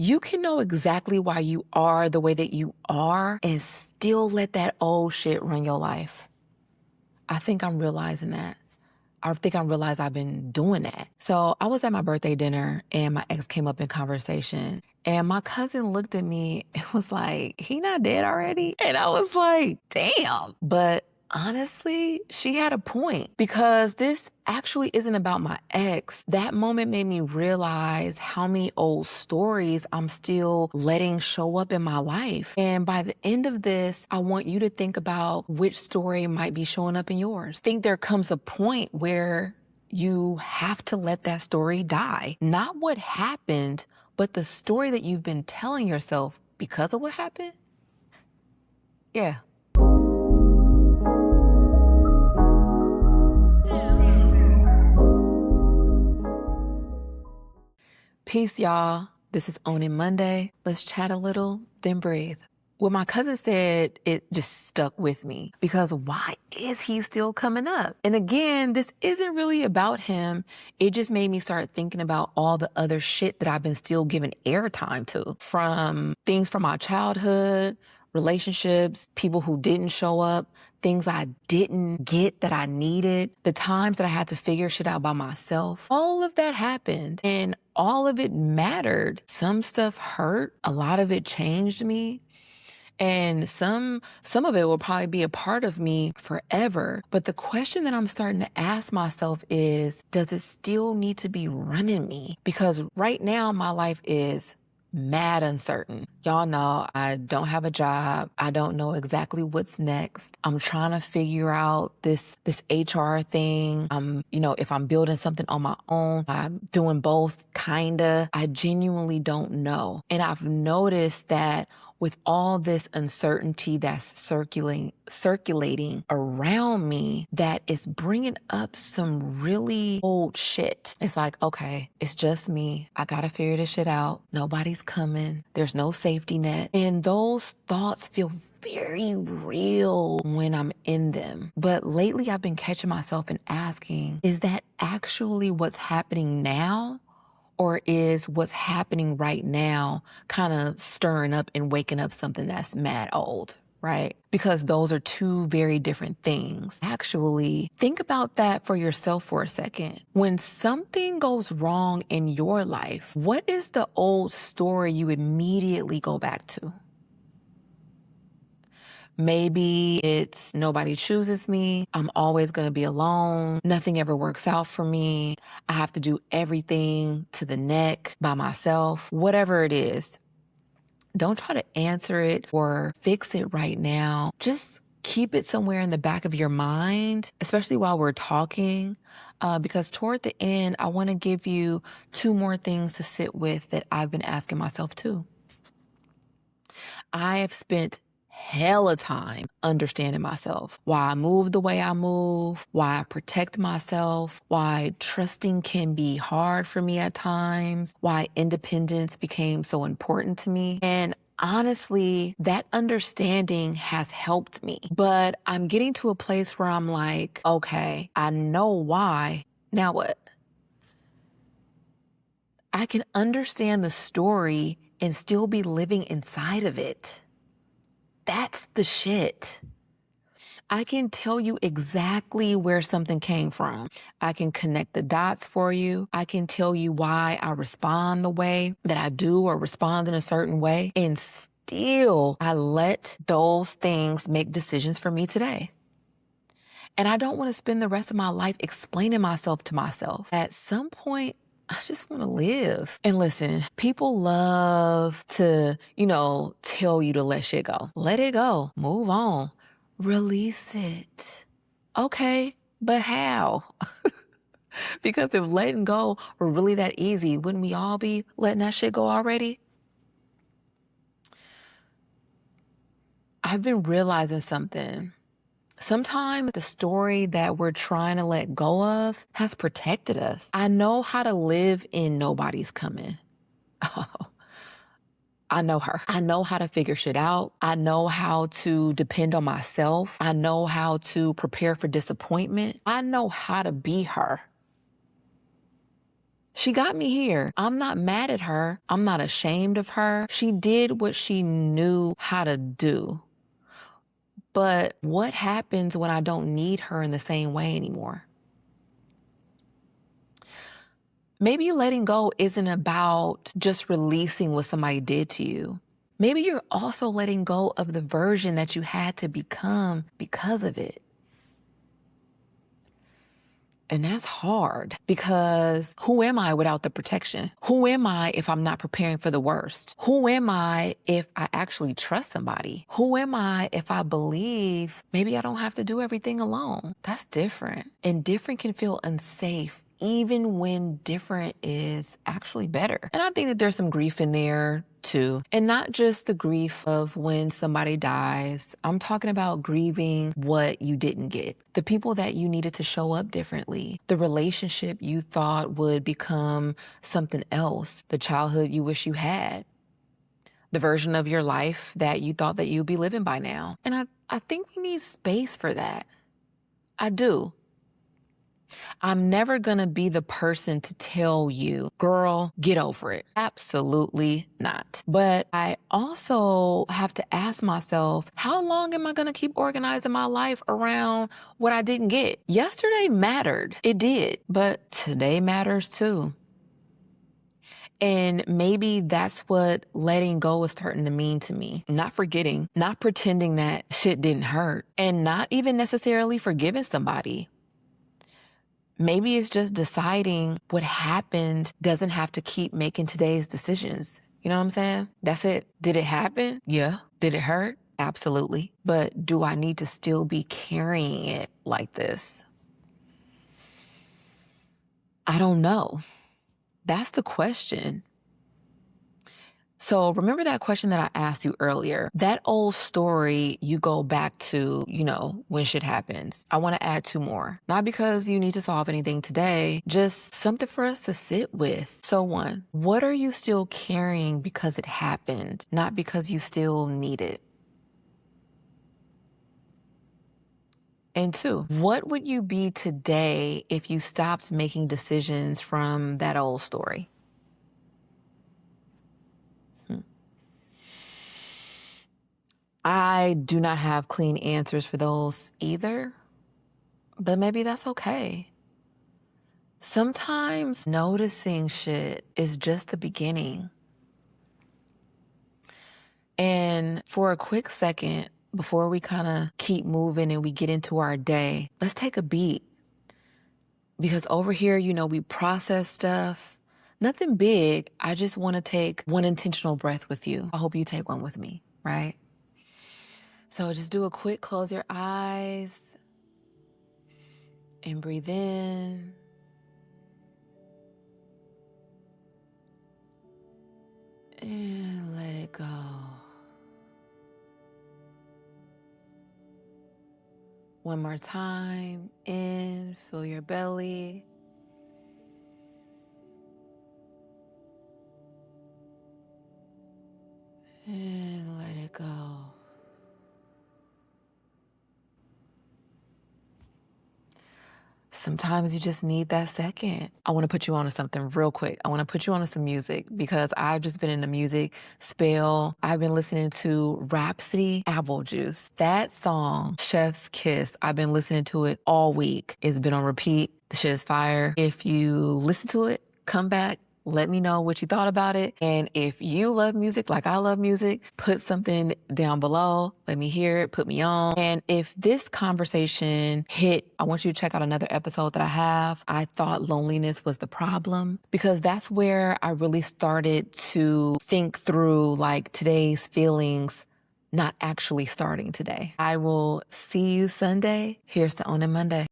You can know exactly why you are the way that you are and still let that old shit run your life. I think I'm realizing that. I think I realized I've been doing that. So I was at my birthday dinner and my ex came up in conversation and my cousin looked at me and was like, he not dead already? And I was like, damn. But honestly, she had a point because this actually isn't about my ex. That moment made me realize how many old stories I'm still letting show up in my life. And by the end of this, I want you to think about which story might be showing up in yours. I think there comes a point where you have to let that story die. Not what happened, but the story that you've been telling yourself because of what happened. Yeah. Peace, y'all. This is Owning Monday. Let's chat a little, then breathe. What my cousin said, it just stuck with me because why is he still coming up? And again, this isn't really about him. It just made me start thinking about all the other shit that I've been still giving airtime to, from things from my childhood, relationships, people who didn't show up, things I didn't get that I needed, the times that I had to figure shit out by myself. All of that happened and all of it mattered. Some stuff hurt. A lot of it changed me. And some of it will probably be a part of me forever. But the question that I'm starting to ask myself is, does it still need to be running me? Because right now my life is mad uncertain. Y'all know I don't have a job. I don't know exactly what's next. I'm trying to figure out this HR thing. If I'm building something on my own, I'm doing both kinda. I genuinely don't know. And I've noticed that with all this uncertainty that's circulating around me, that is bringing up some really old shit. It's like, okay, it's just me. I gotta figure this shit out. Nobody's coming. There's no safety net. And those thoughts feel very real when I'm in them. But lately I've been catching myself and asking, is that actually what's happening now? Or is what's happening right now kind of stirring up and waking up something that's mad old, right? Because those are two very different things. Actually, think about that for yourself for a second. When something goes wrong in your life, what is the old story you immediately go back to? Maybe it's nobody chooses me. I'm always going to be alone. Nothing ever works out for me. I have to do everything to the neck by myself. Whatever it is, don't try to answer it or fix it right now. Just keep it somewhere in the back of your mind, especially while we're talking. Because toward the end, I want to give you two more things to sit with that I've been asking myself too. I have spent hella time understanding myself, why I move the way I move, why I protect myself, why trusting can be hard for me at times, why independence became so important to me. And honestly, that understanding has helped me. But I'm getting to a place where I'm like, okay, I know why. Now what? I can understand the story and still be living inside of it. That's the shit. I can tell you exactly where something came from. I can connect the dots for you. I can tell you why I respond the way that I do or respond in a certain way. And still, I let those things make decisions for me today. And I don't want to spend the rest of my life explaining myself to myself. At some point, I just want to live. And listen, people love to, tell you to let shit go. Let it go. Move on. Release it. Okay, but how? Because if letting go were really that easy, wouldn't we all be letting that shit go already? I've been realizing something. Sometimes the story that we're trying to let go of has protected us. I know how to live in nobody's coming. Oh, I know her. I know how to figure shit out. I know how to depend on myself. I know how to prepare for disappointment. I know how to be her. She got me here. I'm not mad at her. I'm not ashamed of her. She did what she knew how to do. But what happens when I don't need her in the same way anymore? Maybe letting go isn't about just releasing what somebody did to you. Maybe you're also letting go of the version that you had to become because of it. And that's hard because who am I without the protection? Who am I if I'm not preparing for the worst? Who am I if I actually trust somebody? Who am I if I believe maybe I don't have to do everything alone? That's different. And different can feel unsafe even when different is actually better. And I think that there's some grief in there too. And not just the grief of when somebody dies. I'm talking about grieving what you didn't get. The people that you needed to show up differently. The relationship you thought would become something else. The childhood you wish you had. The version of your life that you thought that you'd be living by now. And I think we need space for that. I do. I'm never going to be the person to tell you, girl, get over it. Absolutely not. But I also have to ask myself, how long am I going to keep organizing my life around what I didn't get? Yesterday mattered. It did. But today matters too. And maybe that's what letting go is starting to mean to me. Not forgetting, not pretending that shit didn't hurt, and not even necessarily forgiving somebody. Maybe it's just deciding what happened doesn't have to keep making today's decisions. You know what I'm saying? That's it. Did it happen? Yeah. Did it hurt? Absolutely. But do I need to still be carrying it like this? I don't know. That's the question. So remember that question that I asked you earlier? That old story you go back to, when shit happens. I want to add 2 more. Not because you need to solve anything today, just something for us to sit with. So 1, what are you still carrying because it happened, not because you still need it? And 2, what would you be today if you stopped making decisions from that old story? I do not have clean answers for those either, but maybe that's okay. Sometimes noticing shit is just the beginning. And for a quick second, before we kind of keep moving and we get into our day, let's take a beat. Because over here, we process stuff. Nothing big. I just want to take one intentional breath with you. I hope you take one with me, right? So just do a quick close your eyes and breathe in. And let it go. One more time. In, fill your belly. And let it go. Sometimes you just need that second. I want to put you on to something real quick. I want to put you on to some music because I've just been in a music spell. I've been listening to Rhapsody Apple Juice. That song, Chef's Kiss, I've been listening to it all week. It's been on repeat. The shit is fire. If you listen to it, come back. Let me know what you thought about it. And if you love music like I love music, put something down below. Let me hear it. Put me on. And if this conversation hit, I want you to check out another episode that I have. I thought loneliness was the problem because that's where I really started to think through today's feelings not actually starting today. I will see you Sunday. Here's to Own It Monday.